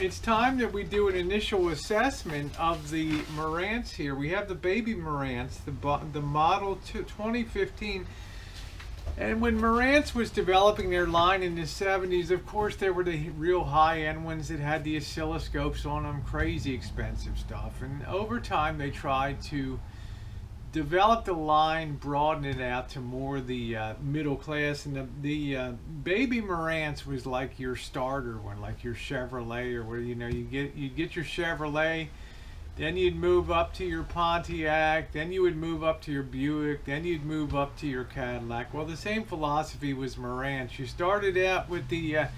it's time that we do an initial assessment of the Marantz here. We have the Baby Marantz, the model 2015. And when Marantz was developing their line in the 70s, of course, there were the real high-end ones that had the oscilloscopes on them, crazy expensive stuff. And over time, they tried to develop the line, broaden it out to more the middle class. And the Baby Marantz was like your starter one, like your Chevrolet, or where, you know, you'd get your Chevrolet. Then you'd move up to your Pontiac, then you would move up to your Buick, then you'd move up to your Cadillac. Well, the same philosophy was Marantz. You started out with the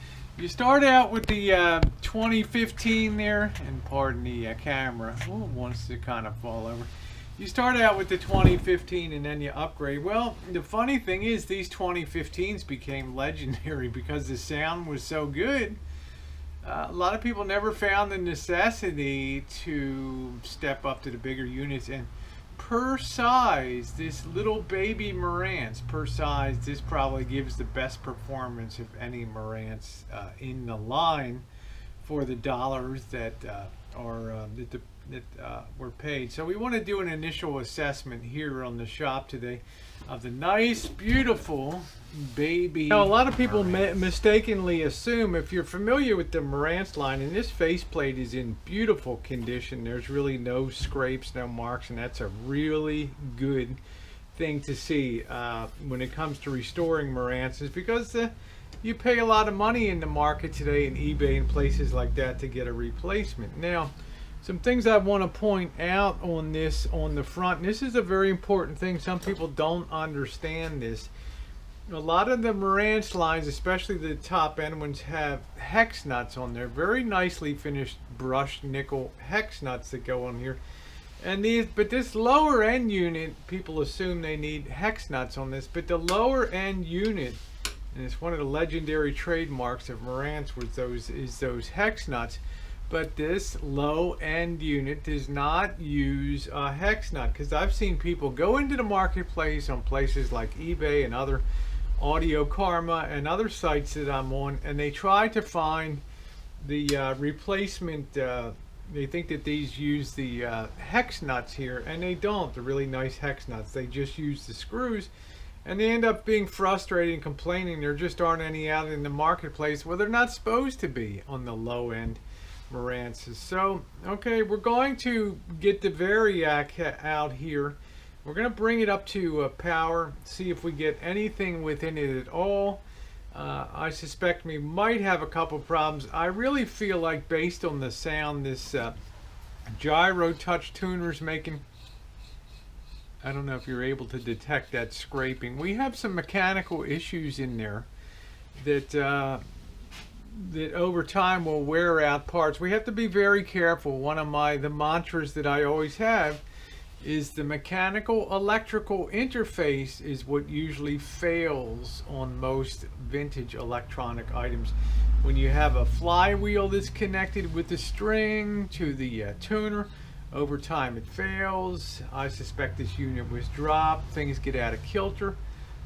2015 there, and pardon the camera, wants to kind of fall over. You start out with the 2015 and then you upgrade. Well, the funny thing is these 2015s became legendary because the sound was so good. A lot of people never found the necessity to step up to the bigger units, and per size, this little Baby Marantz, per size, this probably gives the best performance of any Marantz in the line for the dollars that were paid. So we want to do an initial assessment here on the shop today of the nice, beautiful Baby. Now, a lot of people mistakenly assume, if you're familiar with the Marantz line, and this faceplate is in beautiful condition, there's really no scrapes, no marks, and that's a really good thing to see when it comes to restoring Marantzes, because you pay a lot of money in the market today in eBay and places like that to get a replacement. Now, some things I want to point out on this on the front, and this is a very important thing. Some people don't understand this. A lot of the Marantz lines, especially the top end ones, have hex nuts on there, very nicely finished brushed nickel hex nuts that go on here. And but this lower end unit, people assume they need hex nuts on this, but the lower end unit, and it's one of the legendary trademarks of Marantz, is those hex nuts. But this low end unit does not use a hex nut, because I've seen people go into the marketplace on places like eBay and other Audio Karma and other sites that I'm on, and they try to find the replacement. They think that these use the hex nuts here, and they don't. They're really nice hex nuts. They just use the screws, and they end up being frustrated and complaining there just aren't any out in the marketplace. Well, they're not supposed to be on the low end Marantzes. So, okay, we're going to get the Variac out here. We're going to bring it up to power, see if we get anything within it at all. I suspect we might have a couple problems. I really feel like, based on the sound this Gyro-Touch tuner is making, I don't know if you're able to detect that scraping. We have some mechanical issues in there that over time will wear out parts. We have to be very careful. One of the mantras that I always have is the mechanical electrical interface is what usually fails on most vintage electronic items. When you have a flywheel that's connected with the string to the tuner, over time it fails. I suspect this unit was dropped. Things get out of kilter,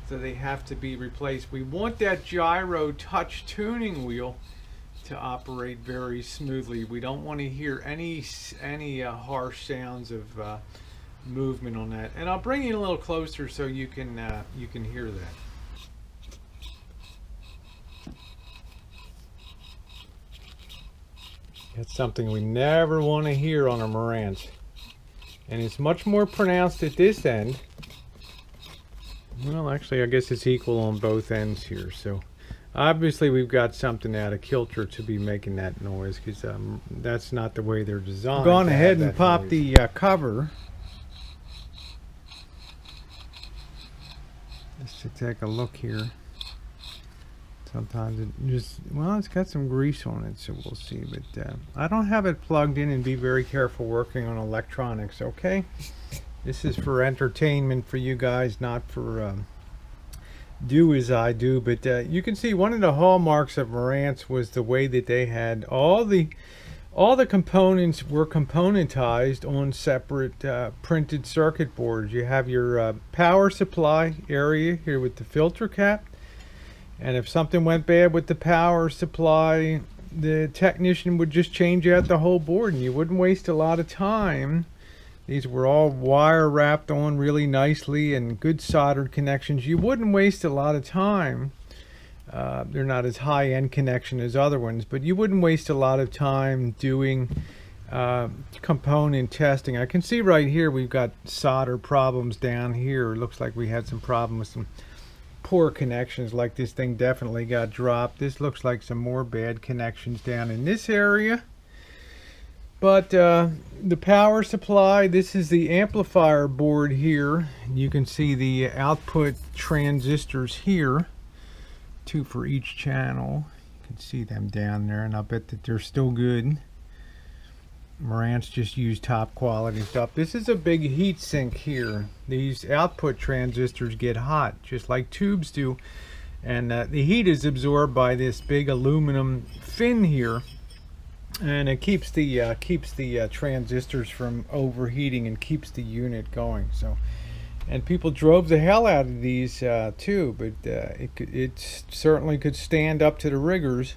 so they have to be replaced. We want that Gyro-Touch tuning wheel to operate very smoothly. We don't want to hear any harsh sounds of movement on that. And I'll bring you a little closer so you can hear that. That's something we never want to hear on a Marantz, and it's much more pronounced at this end. Well, actually, I guess it's equal on both ends here. So obviously we've got something out of kilter to be making that noise, because that's not the way they're designed. I've gone ahead and popped the cover just to take a look here. Sometimes it just, well, it's got some grease on it, so we'll see. But I don't have it plugged in, and be very careful working on electronics, okay? This is for entertainment for you guys, not for do as I do. But you can see one of the hallmarks of Marantz was the way that they had all the components were componentized on separate printed circuit boards. You have your power supply area here with the filter cap, and if something went bad with the power supply, the technician would just change out the whole board, and you wouldn't waste a lot of time. These were all wire wrapped on really nicely and good soldered connections. You wouldn't waste a lot of time. They're not as high-end connection as other ones, but you wouldn't waste a lot of time doing component testing. I can see right here we've got solder problems down here. It looks like we had some problem with some poor connections, like this thing definitely got dropped. This looks like some more bad connections down in this area. But the power supply, this is the amplifier board here. You can see the output transistors here, 2 for each channel. You can see them down there, and I'll bet that they're still good. Marantz just used top quality stuff. This is a big heat sink here. These output transistors get hot, just like tubes do. And the heat is absorbed by this big aluminum fin here. And it keeps the transistors from overheating and keeps the unit going. So, and people drove the hell out of these too, but it certainly could stand up to the rigors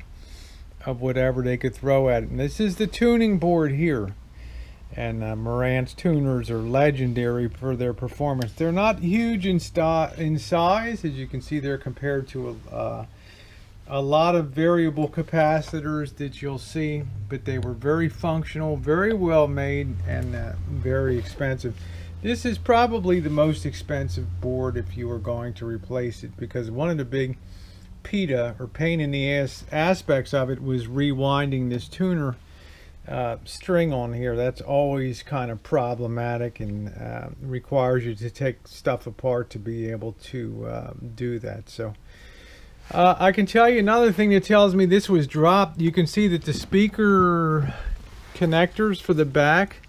of whatever they could throw at it. And this is the tuning board here. And Marantz tuners are legendary for their performance. They're not huge in size, as you can see. They're compared to a lot of variable capacitors that you'll see, but they were very functional, very well made, and very expensive. This is probably the most expensive board if you were going to replace it, because one of the big PITA, or pain in the ass, aspects of it was rewinding this tuner string on here. That's always kind of problematic, and requires you to take stuff apart to be able to do that. So I can tell you another thing that tells me this was dropped. You can see that the speaker connectors for the back,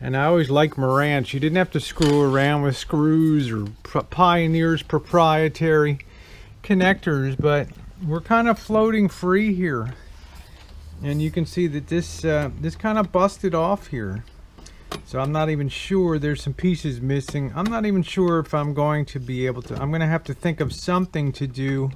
and I always like Marantz, you didn't have to screw around with screws or Pioneer's proprietary connectors, but we're kind of floating free here. And you can see that this kind of busted off here. So I'm not even sure, there's some pieces missing. I'm not even sure if I'm going to be able to, I'm going to have to think of something to do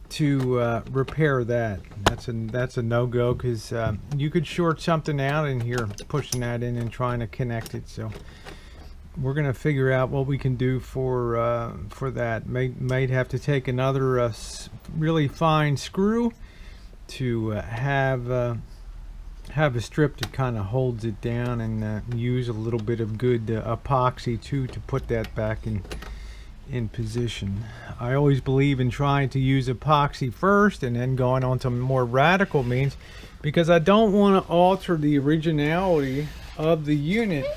to repair that. That's a no-go, because you could short something out in here, pushing that in and trying to connect it. So we're going to figure out what we can do for that. Might have to take another really fine screw to have a strip that kind of holds it down, and use a little bit of good epoxy too to put that back in position. I always believe in trying to use epoxy first and then going on to more radical means, because I don't want to alter the originality of the unit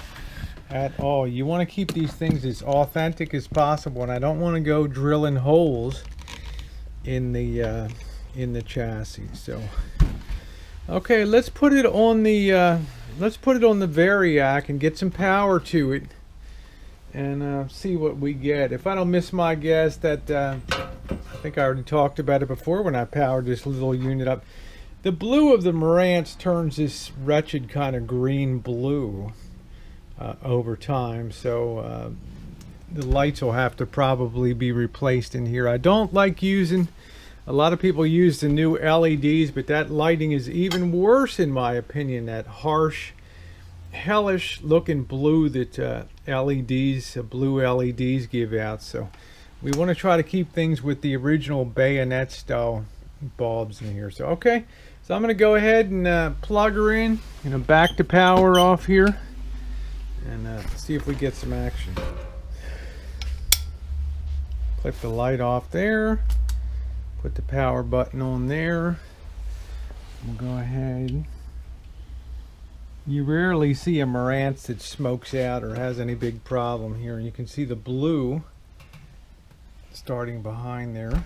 at all. You want to keep these things as authentic as possible, and I don't want to go drilling holes in the chassis. So okay, let's put it on the Variac and get some power to it, and see what we get. If I don't miss my guess, that I think I already talked about it before when I powered this little unit up. The blue of the Marantz turns this wretched kind of green blue over time, so the lights will have to probably be replaced in here. I don't like using, a lot of people use the new LEDs, but that lighting is even worse in my opinion, that harsh, hellish looking blue that blue LEDs give out. So we want to try to keep things with the original bayonet style bulbs in here. So okay, so I'm going to go ahead and plug her in, and back the power off here, and see if we get some action. Clip the light off there, put the power button on there. We'll go ahead. You rarely see a Marantz that smokes out or has any big problem here. And you can see the blue starting behind there.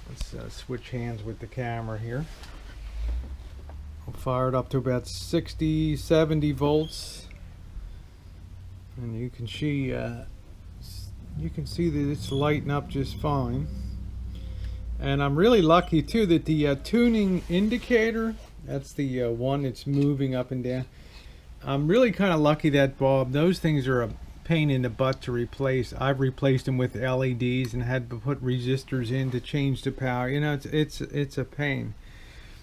Let's switch hands with the camera here. We'll fire it up to about 60, 70 volts. And you can see that it's lighting up just fine. And I'm really lucky too that the tuning indicator, that's the one that's moving up and down. I'm really kind of lucky that bulb, those things are pain in the butt to replace. I've replaced them with LEDs and had to put resistors in to change the power. You know, it's a pain.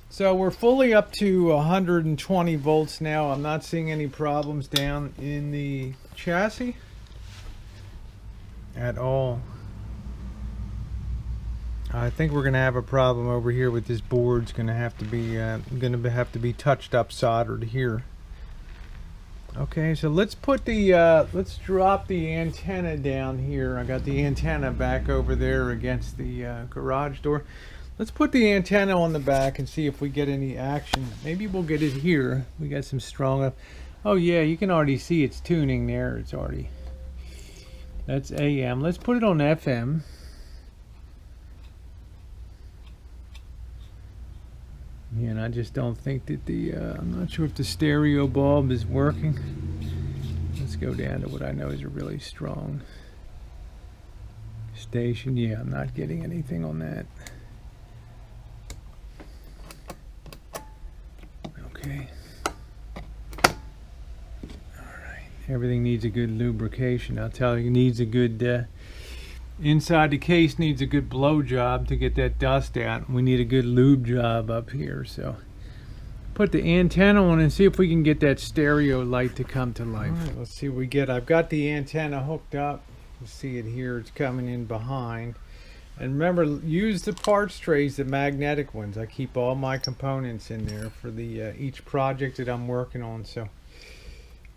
So we're fully up to 120 volts now. I'm not seeing any problems down in the chassis at all. I think we're gonna have a problem over here with this board. It's gonna have to be touched up, soldered here. Okay, so let's put the let's drop the antenna down here. I got the antenna back over there against the garage door. Let's put the antenna on the back and see if we get any action. Maybe we'll get it here. We got some strong. Oh yeah, you can already see it's tuning there. It's already. That's AM. Let's put it on FM. Yeah, and I just don't think that the, I'm not sure if the stereo bulb is working. Let's go down to what I know is a really strong station. Yeah, I'm not getting anything on that. Okay. Alright, everything needs a good lubrication. I'll tell you, it needs a good, inside the case needs a good blow job to get that dust out. We need a good lube job up here. So put the antenna on and see if we can get that stereo light to come to life. All right, let's see what we get. I've got the antenna hooked up. You see it here. It's coming in behind. And remember, use the parts trays, the magnetic ones. I keep all my components in there for the each project that I'm working on. So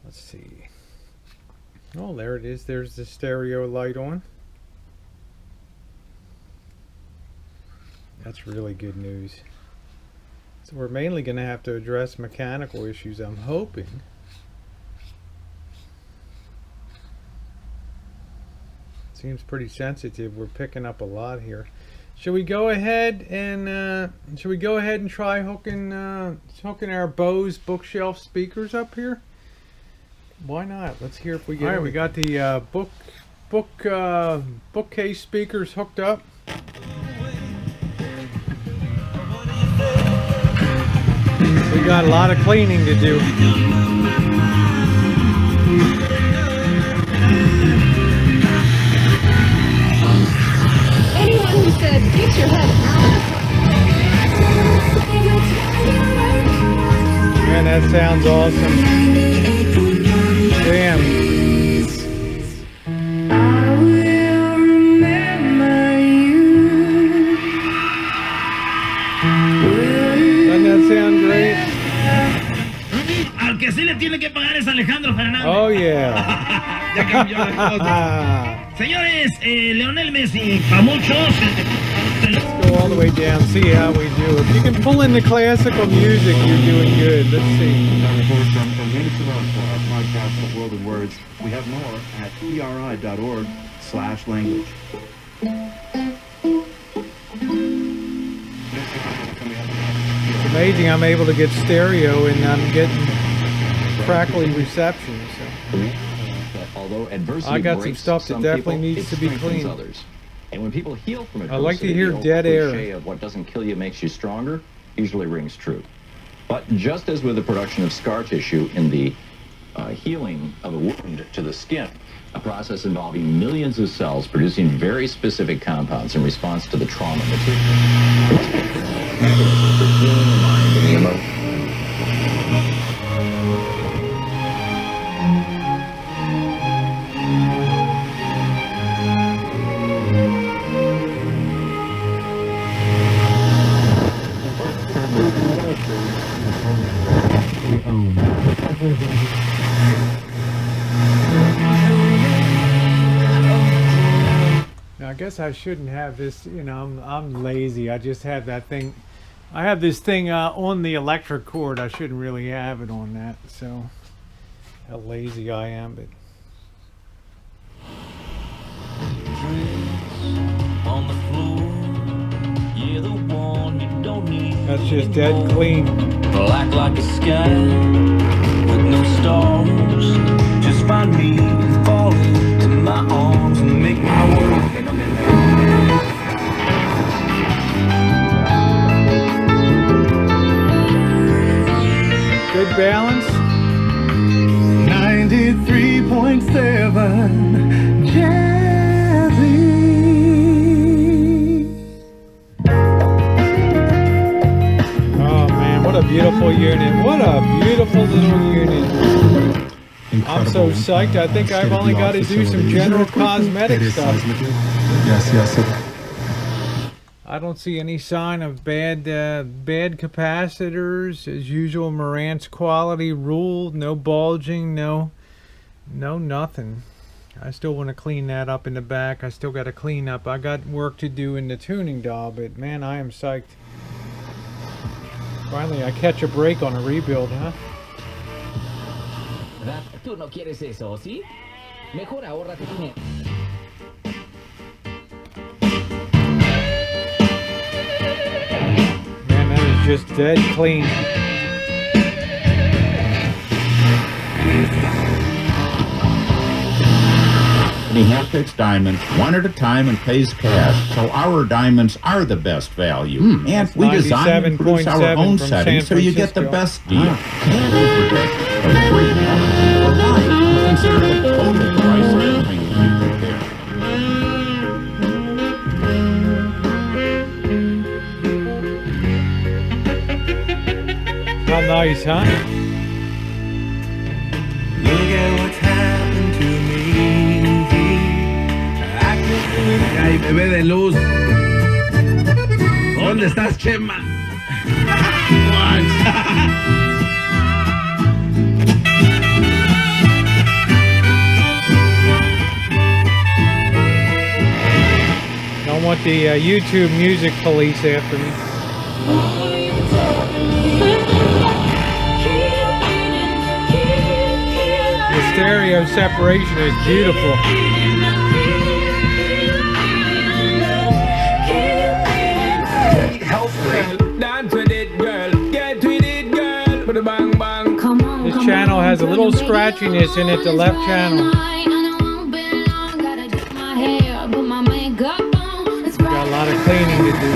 let's see. Oh, there it is. There's the stereo light on. That's really good news. So we're mainly going to have to address mechanical issues, I'm hoping. Seems pretty sensitive. We're picking up a lot here. Should we go ahead and try hooking our Bose bookshelf speakers up here? Why not? Let's hear if we get. All right, we got the bookcase speakers hooked up. We got a lot of cleaning to do. Anyone who said, get your head out. Man, that sounds awesome. Damn. Oh yeah. Ya cambió la cosa. Señores, Lionel Messi, para muchos. Let's go all the way down, see how we do. If you can pull in the classical music, you're doing good. Let's see. From Venus to Rome for our podcast, The World of Words. We have more at pri.org/language. It's amazing I'm able to get stereo and I'm getting crackly reception. So. Although adversity I got some breaks stuff that some definitely people, needs to be cleaned. Others. And when people heal from adversity, I like to hear the old dead cliche air. of what doesn't kill you makes you stronger usually rings true. But just as with the production of scar tissue in the healing of a wound to the skin, a process involving millions of cells producing very specific compounds in response to the trauma material. Mechanism for healing the mind and the emotion. Now, I guess I shouldn't have this, you know, I'm lazy. I just have that thing. I have this thing on the electric cord. I shouldn't really have it on that. So, how lazy I am. But on the floor, yeah, the one you don't need. that's just dead clean. Black like a sky with no stars. Just find me, fall into my arms and make my world. Good balance. 93.7 Oh man, what a beautiful unit. What a beautiful little unit. I'm so psyched. I think I've only got to do some general cosmetic stuff. Yes. I don't see any sign of bad capacitors. As usual, Marantz quality rule. No bulging, no nothing. I still want to clean that up in the back. I still got to clean up. I got work to do in the tuning dial, but man, I am psyched. Finally, I catch a break on a rebuild, huh? Tú no quieres eso, ¿sí? Mejor ahórrate dinero. Man, that is just dead clean. He hand-picks diamonds one at a time and pays cash, so our diamonds are the best value. And we design and produce our own settings so you get the best deal. Can't predict a free life. Consider the total price of everything you prepare. How nice, huh? Look at what's happened to me. Ay, bebé de luz. ¿Dónde estás, Chema? Don't want the YouTube music police after me. The stereo separation is beautiful. Dance with it, girl. Get with it, girl. Put a bang bang. This channel has a little scratchiness in it, the left channel. Got a lot of cleaning to do.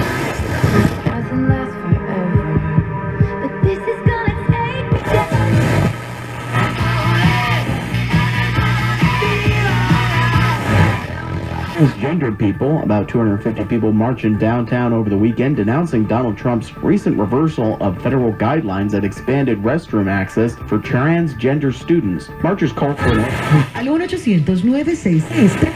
Transgendered people, about 250 people marching downtown over the weekend denouncing Donald Trump's recent reversal of federal guidelines that expanded restroom access for transgender students. Marchers called for an... Al 1-800-966.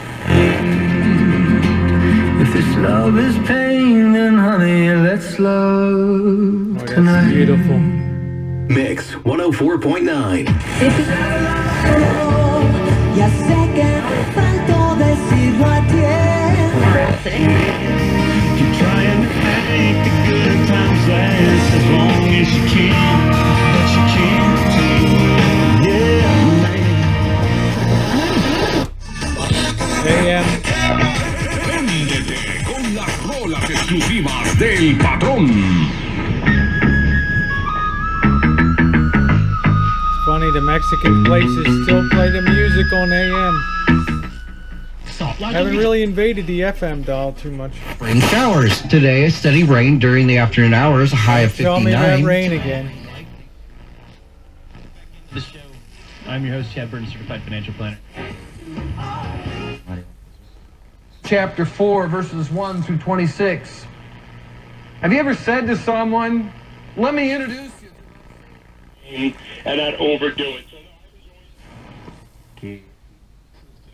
If this love is pain, then honey, let's love tonight. That's beautiful. Mix 104.9. Ya sé que faltó decirlo a You're trying to make the good times last as long as you can, but you can't do it. AM. Préndete con las rolas exclusivas del patrón. It's funny, the Mexican places still play the music on AM. Haven't really invaded the FM dial too much. Rain showers. Today, steady rain during the afternoon hours, a high of 59. Tell me that rain again. The show. I'm your host, Chad Burton, Certified Financial Planner. Chapter 4, verses 1 through 26. Have you ever said to someone, let me introduce you? And not overdo it.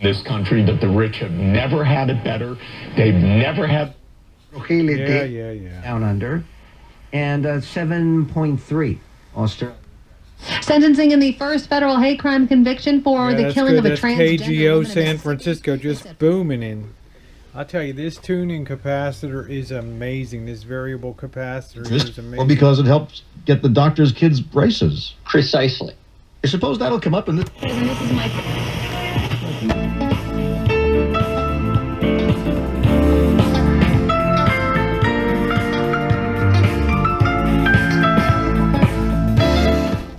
This country, that the rich have never had it better. They've never had... Yeah. Down under. And 7.3. Australia. Sentencing in the first federal hate crime conviction for the killing of a transgender KGO woman. San Francisco just booming in. I'll tell you, this tuning capacitor is amazing. This variable capacitor is amazing. Well, because it helps get the doctor's kids' braces. Precisely. I suppose that'll come up in this... This is my...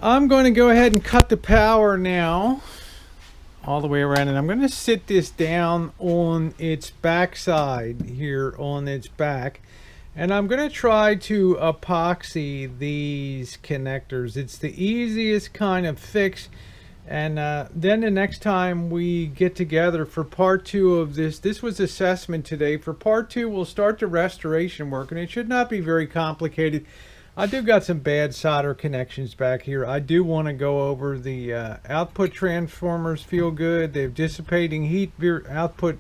I'm going to go ahead and cut the power now all the way around, and I'm going to sit this down on its backside here on its back, and I'm going to try to epoxy these connectors. It's the easiest kind of fix And then the next time we get together for part 2 of this was assessment today. For part 2, we'll start the restoration work, and it should not be very complicated. I do got some bad solder connections back here. I do want to go over the output transformers feel good. They're dissipating heat. Output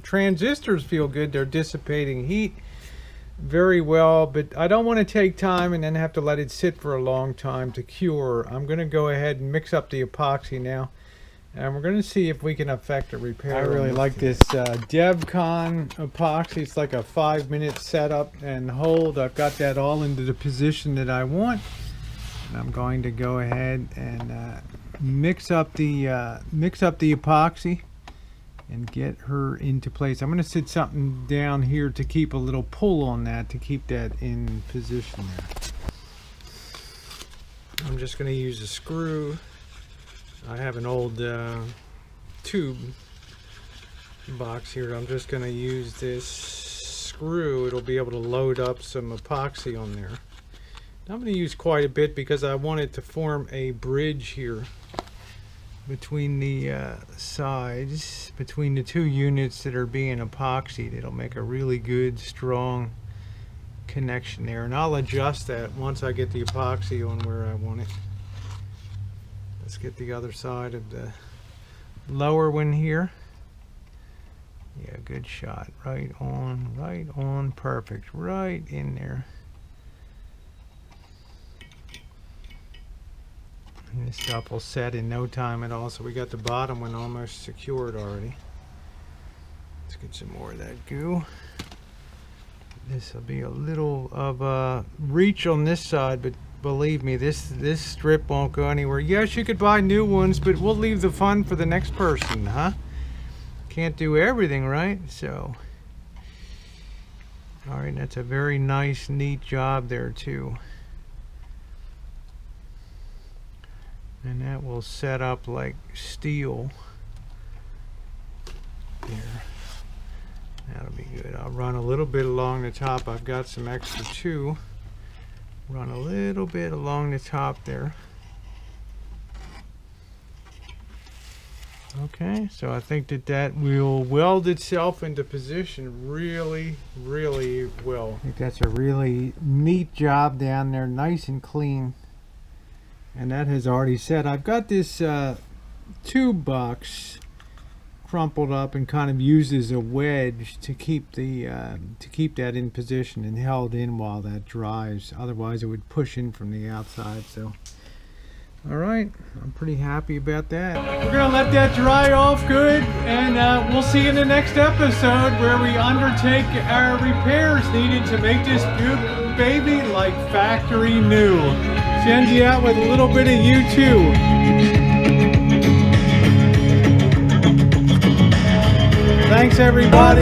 transistors feel good. They're dissipating heat very well, but I don't want to take time and then have to let it sit for a long time to cure. I'm going to go ahead and mix up the epoxy now, and we're going to see if we can affect a repair. I really like this DevCon epoxy. It's like a 5-minute setup and hold. I've got that all into the position that I want, and I'm going to go ahead and mix up the epoxy and get her into place. I'm going to sit something down here to keep a little pull on that, to keep that in position there. I'm just going to use a screw. I have an old tube box here. I'm just going to use this screw. It'll be able to load up some epoxy on there. I'm going to use quite a bit because I want it to form a bridge here between the sides, between the 2 units that are being epoxied. It'll make a really good, strong connection there, and I'll adjust that once I get the epoxy on where I want it. Let's get the other side of the lower one here. Yeah, good shot. Right on, perfect, right in there. And this stuff will set in no time at all. So we got the bottom one almost secured already. Let's get some more of that goo. This will be a little of a reach on this side, but believe me, this strip won't go anywhere. Yes, you could buy new ones, but we'll leave the fun for the next person, huh? Can't do everything, right? So, all right, that's a very nice, neat job there too. And that will set up like steel there. That'll be good. I'll run a little bit along the top. I've got some extra too. Run a little bit along the top there. Okay, so I think that will weld itself into position really, really well. I think that's a really neat job down there, nice and clean. And that has already set. I've got this tube box crumpled up and kind of used as a wedge to keep that in position and held in while that dries. Otherwise, it would push in from the outside. So, all right, I'm pretty happy about that. We're gonna let that dry off good, and we'll see you in the next episode where we undertake our repairs needed to make this baby like factory new. Send you out with a little bit of U2. Thanks, everybody.